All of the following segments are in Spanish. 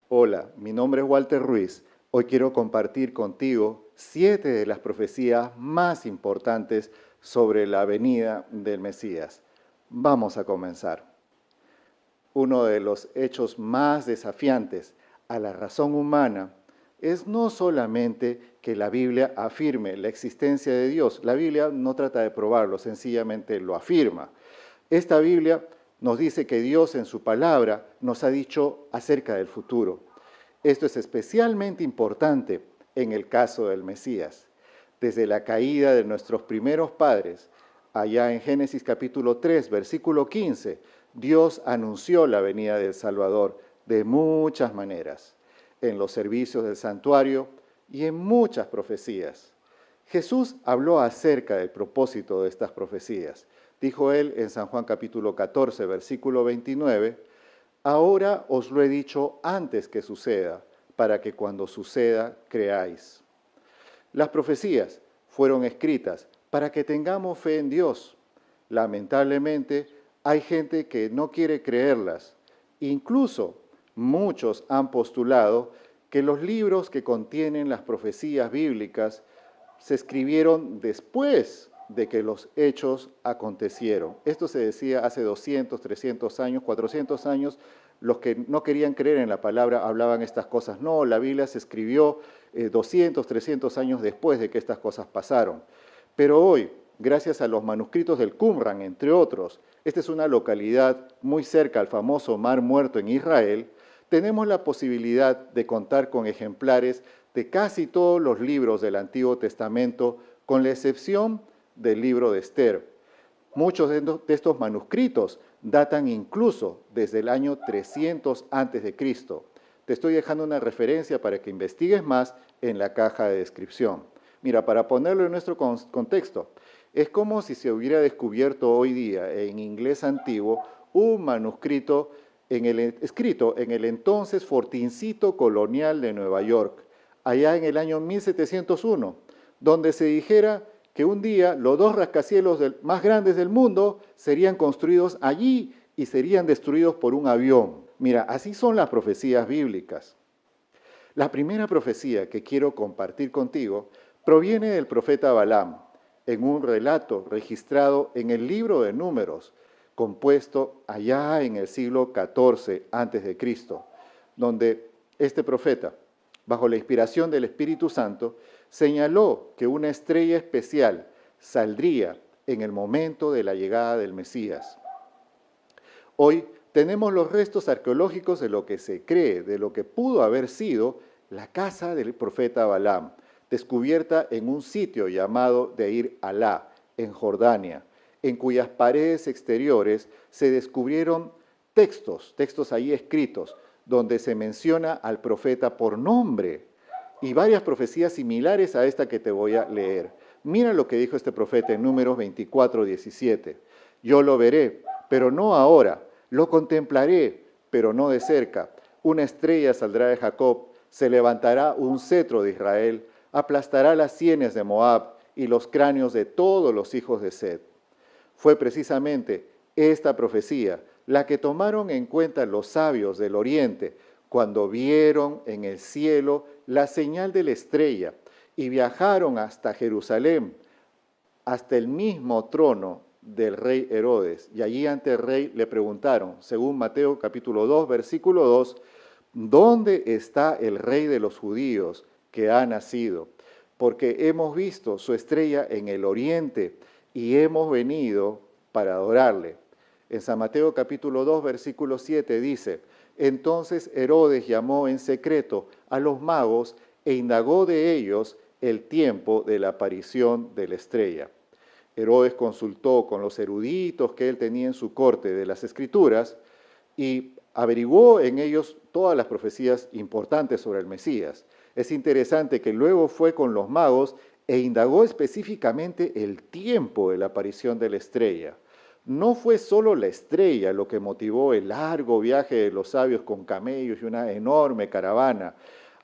Hola, mi nombre es Walter Ruiz. Hoy quiero compartir contigo 7 de las profecías más importantes sobre la venida del Mesías. Vamos a comenzar. Uno de los hechos más desafiantes a la razón humana es no solamente que la Biblia afirme la existencia de Dios. La Biblia no trata de probarlo, sencillamente lo afirma. Esta Biblia nos dice que Dios en su palabra nos ha dicho acerca del futuro. Esto es especialmente importante en el caso del Mesías. Desde la caída de nuestros primeros padres, allá en Génesis capítulo 3, versículo 15, Dios anunció la venida del Salvador de muchas maneras, en los servicios del santuario y en muchas profecías. Jesús habló acerca del propósito de estas profecías. Dijo él en San Juan capítulo 14, versículo 29, ahora os lo he dicho antes que suceda, para que cuando suceda creáis. Las profecías fueron escritas para que tengamos fe en Dios. Lamentablemente, hay gente que no quiere creerlas. Incluso muchos han postulado que los libros que contienen las profecías bíblicas se escribieron después de que los hechos acontecieron. Esto se decía hace 200, 300 años, 400 años. Los que no querían creer en la palabra hablaban estas cosas. No, la Biblia se escribió 200, 300 años después de que estas cosas pasaron. Pero hoy, gracias a los manuscritos del Qumran, entre otros, esta es una localidad muy cerca al famoso Mar Muerto en Israel, tenemos la posibilidad de contar con ejemplares de casi todos los libros del Antiguo Testamento, con la excepción del libro de Esther. Muchos de estos manuscritos datan incluso desde el año 300 a.C. Te estoy dejando una referencia para que investigues más en la caja de descripción. Mira, para ponerlo en nuestro contexto, es como si se hubiera descubierto hoy día en inglés antiguo un manuscrito escrito en el entonces fortincito colonial de Nueva York, allá en el año 1701, donde se dijera que un día los dos rascacielos más grandes del mundo serían construidos allí y serían destruidos por un avión. Mira, así son las profecías bíblicas. La primera profecía que quiero compartir contigo proviene del profeta Balaam, en un relato registrado en el libro de Números, compuesto allá en el siglo XIV a.C., donde este profeta, bajo la inspiración del Espíritu Santo, señaló que una estrella especial saldría en el momento de la llegada del Mesías. Hoy tenemos los restos arqueológicos de lo que se cree, de lo que pudo haber sido la casa del profeta Balaam, descubierta en un sitio llamado Deir Alá, en Jordania, en cuyas paredes exteriores se descubrieron textos ahí escritos, donde se menciona al profeta por nombre y varias profecías similares a esta que te voy a leer. Mira lo que dijo este profeta en Números 24, 17. Yo lo veré, pero no ahora. Lo contemplaré, pero no de cerca. Una estrella saldrá de Jacob, se levantará un cetro de Israel, aplastará las sienes de Moab y los cráneos de todos los hijos de Sed. Fue precisamente esta profecía la que tomaron en cuenta los sabios del oriente cuando vieron en el cielo la señal de la estrella y viajaron hasta Jerusalén, hasta el mismo trono del rey Herodes. Y allí ante el rey le preguntaron, según Mateo capítulo 2, versículo 2, ¿dónde está el rey de los judíos que ha nacido? Porque hemos visto su estrella en el oriente y hemos venido para adorarle. En San Mateo capítulo 2, versículo 7 dice, entonces Herodes llamó en secreto a los magos e indagó de ellos el tiempo de la aparición de la estrella. Herodes consultó con los eruditos que él tenía en su corte de las Escrituras y averiguó en ellos todas las profecías importantes sobre el Mesías. Es interesante que luego fue con los magos e indagó específicamente el tiempo de la aparición de la estrella. No fue solo la estrella lo que motivó el largo viaje de los sabios con camellos y una enorme caravana.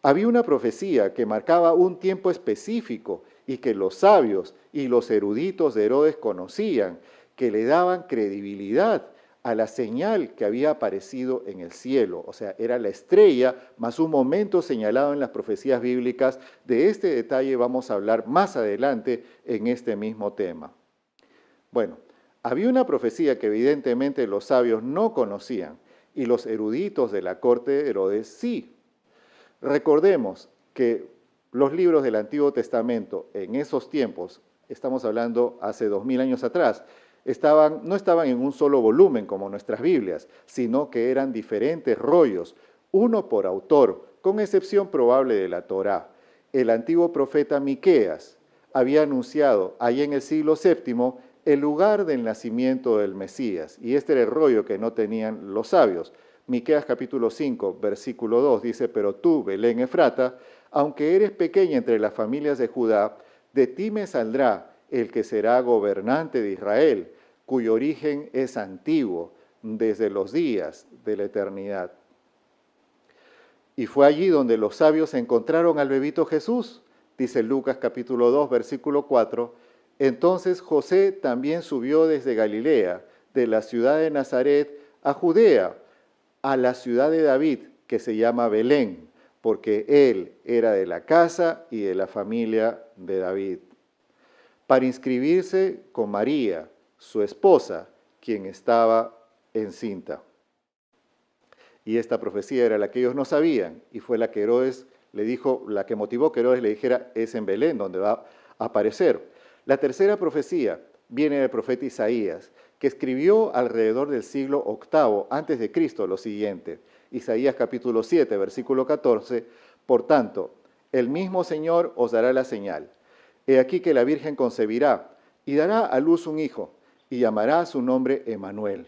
Había una profecía que marcaba un tiempo específico y que los sabios y los eruditos de Herodes conocían, que le daban credibilidad a la señal que había aparecido en el cielo, o sea, era la estrella más un momento señalado en las profecías bíblicas. De este detalle vamos a hablar más adelante en este mismo tema. Bueno, había una profecía que evidentemente los sabios no conocían y los eruditos de la corte de Herodes sí. Recordemos que los libros del Antiguo Testamento en esos tiempos, estamos hablando hace 2000 años atrás, no estaban en un solo volumen como nuestras Biblias, sino que eran diferentes rollos, uno por autor, con excepción probable de la Torá. El antiguo profeta Miqueas había anunciado allá en el siglo VII el lugar del nacimiento del Mesías, y este era el rollo que no tenían los sabios. Miqueas capítulo 5, versículo 2 dice: pero tú, Belén Efrata, aunque eres pequeña entre las familias de Judá, de ti me saldrá el que será gobernante de Israel, cuyo origen es antiguo, desde los días de la eternidad. Y fue allí donde los sabios encontraron al bebito Jesús, dice Lucas capítulo 2, versículo 4. Entonces José también subió desde Galilea, de la ciudad de Nazaret, a Judea, a la ciudad de David, que se llama Belén, porque él era de la casa y de la familia de David, para inscribirse con María, su esposa, quien estaba encinta. Y esta profecía era la que ellos no sabían, y fue la que Herodes le dijo, la que motivó que Herodes le dijera: es en Belén donde va a aparecer. La tercera profecía viene del profeta Isaías, que escribió alrededor del siglo VIII antes de Cristo lo siguiente. Isaías capítulo 7, versículo 14. Por tanto, el mismo Señor os dará la señal. He aquí que la Virgen concebirá y dará a luz un hijo, y llamará su nombre Emmanuel.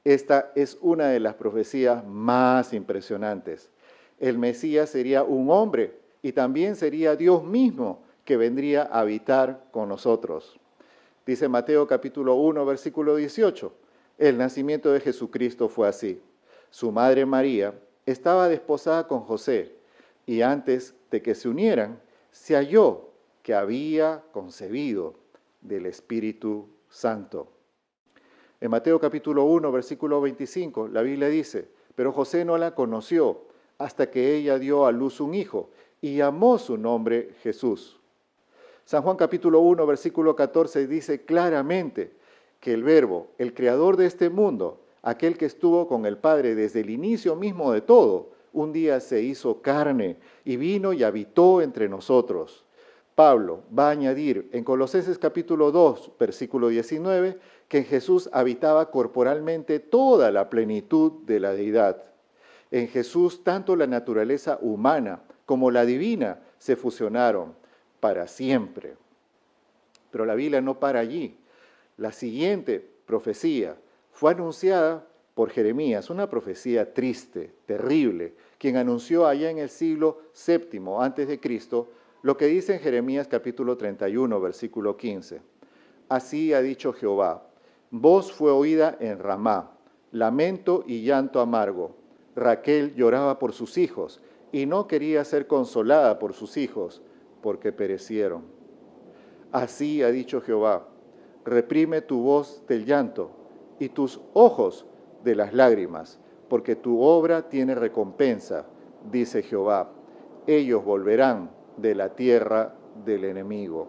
Esta es una de las profecías más impresionantes. El Mesías sería un hombre y también sería Dios mismo que vendría a habitar con nosotros. Dice Mateo capítulo 1, versículo 18. El nacimiento de Jesucristo fue así. Su madre María estaba desposada con José, y antes de que se unieran, se halló que había concebido del Espíritu Santo. En Mateo capítulo 1, versículo 25, la Biblia dice: pero José no la conoció hasta que ella dio a luz un hijo, y llamó su nombre Jesús. San Juan capítulo 1, versículo 14 dice claramente que el Verbo, el creador de este mundo, aquel que estuvo con el Padre desde el inicio mismo de todo, un día se hizo carne y vino y habitó entre nosotros. Pablo va a añadir en Colosenses capítulo 2, versículo 19, que en Jesús habitaba corporalmente toda la plenitud de la deidad. En Jesús tanto la naturaleza humana como la divina se fusionaron para siempre. Pero la Biblia no para allí. La siguiente profecía fue anunciada por Jeremías, una profecía triste, terrible, quien anunció allá en el siglo VII antes de Cristo lo que dice en Jeremías capítulo 31, versículo 15. Así ha dicho Jehová: voz fue oída en Ramá, lamento y llanto amargo. Raquel lloraba por sus hijos y no quería ser consolada por sus hijos, porque perecieron. Así ha dicho Jehová: reprime tu voz del llanto y tus ojos de las lágrimas, porque tu obra tiene recompensa, dice Jehová. Ellos volverán de la tierra del enemigo.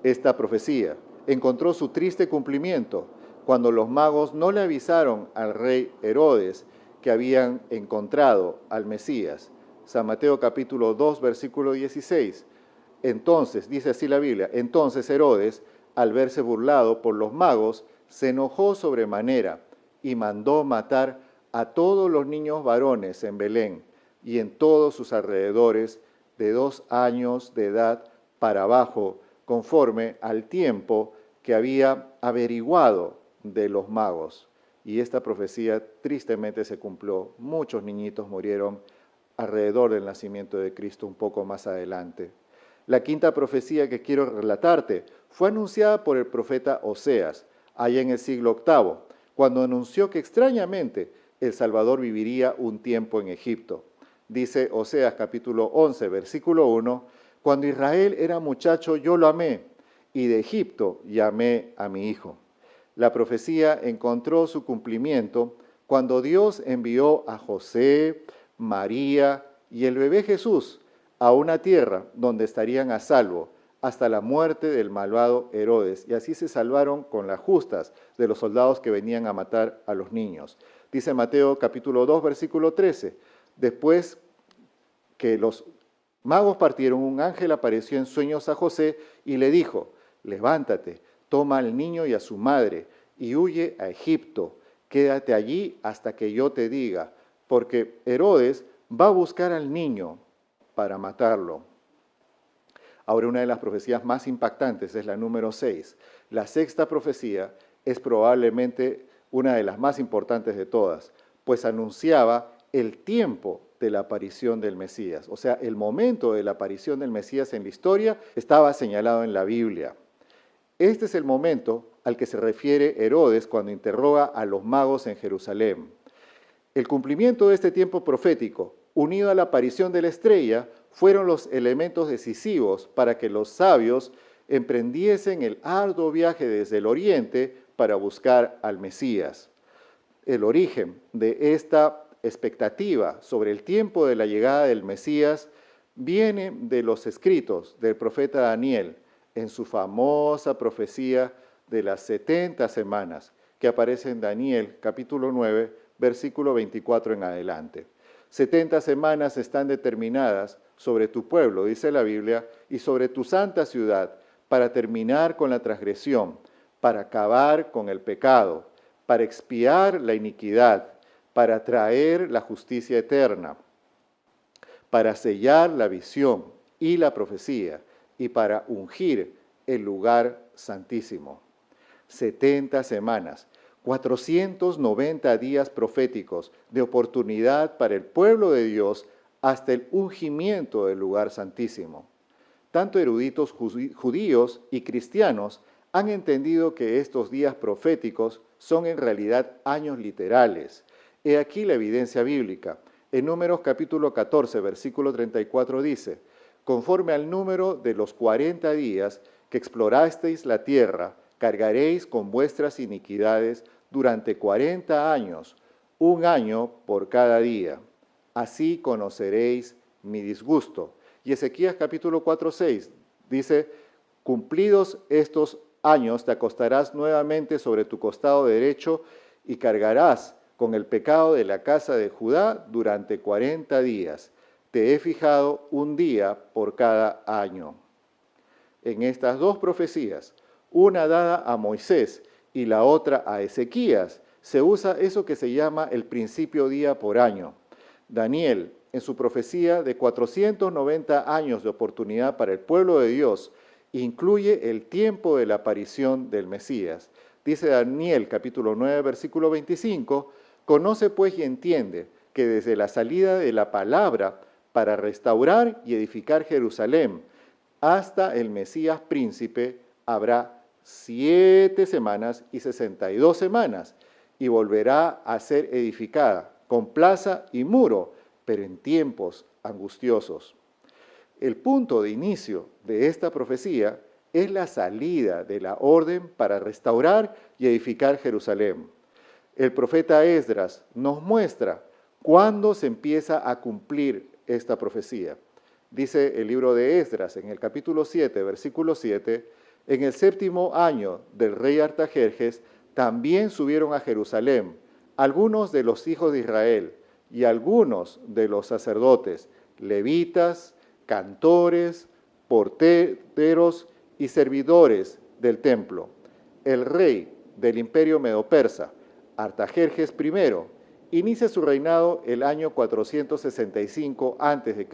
Esta profecía encontró su triste cumplimiento cuando los magos no le avisaron al rey Herodes que habían encontrado al Mesías. San Mateo capítulo 2, versículo 16. Entonces, dice así la Biblia, entonces Herodes, al verse burlado por los magos, se enojó sobremanera y mandó matar a todos los niños varones en Belén y en todos sus alrededores de 2 años de edad para abajo, conforme al tiempo que había averiguado de los magos. Y esta profecía tristemente se cumplió. Muchos niñitos murieron alrededor del nacimiento de Cristo un poco más adelante. La quinta profecía que quiero relatarte fue anunciada por el profeta Oseas, allá en el siglo VIII, cuando anunció que extrañamente el Salvador viviría un tiempo en Egipto. Dice Oseas capítulo 11, versículo 1, cuando Israel era muchacho yo lo amé, y de Egipto llamé a mi hijo. La profecía encontró su cumplimiento cuando Dios envió a José, María y el bebé Jesús a una tierra donde estarían a salvo hasta la muerte del malvado Herodes, y así se salvaron con las justas de los soldados que venían a matar a los niños. Dice Mateo capítulo 2, versículo 13, después que los magos partieron, un ángel apareció en sueños a José y le dijo, levántate, toma al niño y a su madre y huye a Egipto, quédate allí hasta que yo te diga, porque Herodes va a buscar al niño para matarlo. Ahora, una de las profecías más impactantes es la número 6. La sexta profecía es probablemente una de las más importantes de todas, pues anunciaba el tiempo de la aparición del Mesías. O sea, el momento de la aparición del Mesías en la historia estaba señalado en la Biblia. Este es el momento al que se refiere Herodes cuando interroga a los magos en Jerusalén. El cumplimiento de este tiempo profético, unido a la aparición de la estrella, fueron los elementos decisivos para que los sabios emprendiesen el arduo viaje desde el oriente para buscar al Mesías. El origen de esta expectativa sobre el tiempo de la llegada del Mesías viene de los escritos del profeta Daniel en su famosa profecía de las 70 semanas, que aparece en Daniel capítulo 9, versículo 24 en adelante. 70 semanas están determinadas sobre tu pueblo, dice la Biblia, y sobre tu santa ciudad, para terminar con la transgresión, para acabar con el pecado, para expiar la iniquidad, para traer la justicia eterna, para sellar la visión y la profecía, y para ungir el lugar santísimo. 70 semanas. 490 días proféticos de oportunidad para el pueblo de Dios hasta el ungimiento del lugar santísimo. Tanto eruditos judíos y cristianos han entendido que estos días proféticos son en realidad años literales. He aquí la evidencia bíblica. En Números capítulo 14, versículo 34 dice, conforme al número de los 40 días que explorasteis la tierra, cargaréis con vuestras iniquidades durante 40 años, un año por cada día. Así conoceréis mi disgusto. Y Ezequías capítulo 4:6 dice, cumplidos estos años te acostarás nuevamente sobre tu costado derecho y cargarás con el pecado de la casa de Judá durante 40 días. Te he fijado un día por cada año. En estas dos profecías, una dada a Moisés y la otra a Ezequías, se usa eso que se llama el principio día por año. Daniel, en su profecía de 490 años de oportunidad para el pueblo de Dios, incluye el tiempo de la aparición del Mesías. Dice Daniel, capítulo 9, versículo 25, conoce pues y entiende que desde la salida de la palabra para restaurar y edificar Jerusalén hasta el Mesías príncipe habrá 7 semanas y 62 semanas, y volverá a ser edificada con plaza y muro, pero en tiempos angustiosos. El punto de inicio de esta profecía es la salida de la orden para restaurar y edificar Jerusalén. El profeta Esdras nos muestra cuándo se empieza a cumplir esta profecía. Dice el libro de Esdras en el capítulo 7, versículo 7, en el 7º año del rey Artajerjes, también subieron a Jerusalén algunos de los hijos de Israel y algunos de los sacerdotes, levitas, cantores, porteros y servidores del templo. El rey del imperio medo-persa, Artajerjes I, inicia su reinado el año 465 a.C.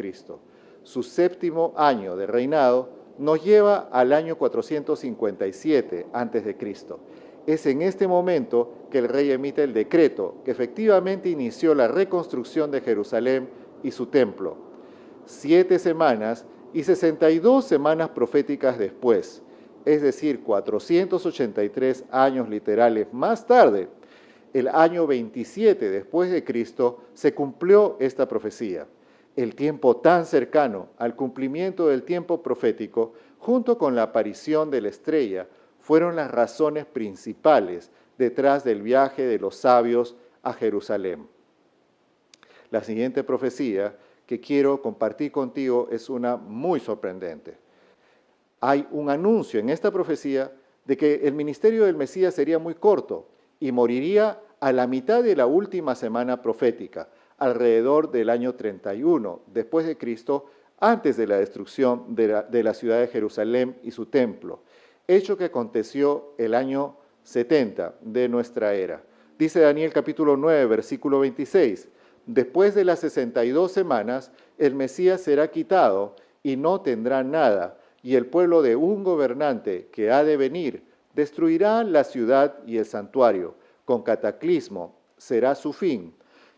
Su 7º año de reinado nos lleva al año 457 a.C. Es en este momento que el rey emite el decreto que efectivamente inició la reconstrucción de Jerusalén y su templo. 7 semanas y 62 semanas proféticas después, es decir, 483 años literales más tarde, el año 27 después de Cristo, se cumplió esta profecía. El tiempo tan cercano al cumplimiento del tiempo profético, junto con la aparición de la estrella, fueron las razones principales detrás del viaje de los sabios a Jerusalén. La siguiente profecía que quiero compartir contigo es una muy sorprendente. Hay un anuncio en esta profecía de que el ministerio del Mesías sería muy corto y moriría a la mitad de la última semana profética, alrededor del año 31 después de Cristo, antes de la destrucción de la ciudad de Jerusalén y su templo, hecho que aconteció el año 70 de nuestra era. Dice Daniel capítulo 9, versículo 26, después de las 62 semanas, el Mesías será quitado y no tendrá nada, y el pueblo de un gobernante que ha de venir destruirá la ciudad y el santuario. Con cataclismo será su fin,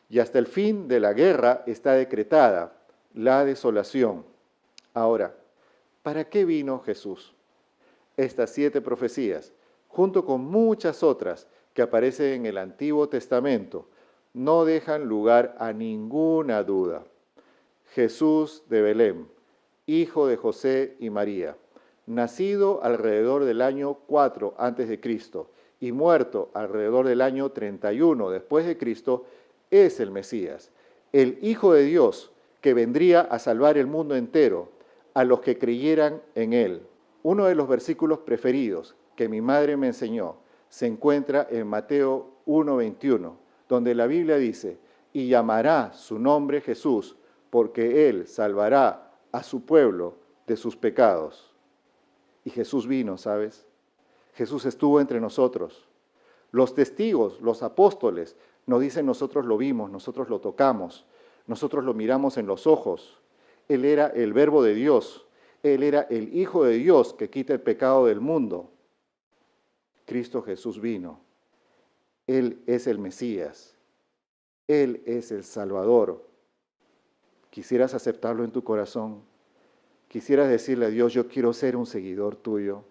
y hasta el fin de la guerra está decretada la desolación. Ahora, ¿para qué vino Jesús? Estas 7 profecías, junto con muchas otras que aparecen en el Antiguo Testamento, no dejan lugar a ninguna duda. Jesús de Belén, hijo de José y María, nacido alrededor del año 4 a.C. y muerto alrededor del año 31 después de Cristo, es el Mesías, el Hijo de Dios que vendría a salvar el mundo entero a los que creyeran en él. Uno de los versículos preferidos que mi madre me enseñó se encuentra en Mateo 1:21, donde la Biblia dice, y llamará su nombre Jesús, porque él salvará a su pueblo de sus pecados. Y Jesús vino, ¿sabes? Jesús estuvo entre nosotros. Los testigos, los apóstoles, nos dicen nosotros lo vimos, nosotros lo tocamos, nosotros lo miramos en los ojos. Él era el Verbo de Dios, Él era el Hijo de Dios que quita el pecado del mundo. Cristo Jesús vino. Él es el Mesías. Él es el Salvador. ¿Quisieras aceptarlo en tu corazón? ¿Quisieras decirle a Dios, yo quiero ser un seguidor tuyo?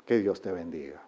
Que Dios te bendiga.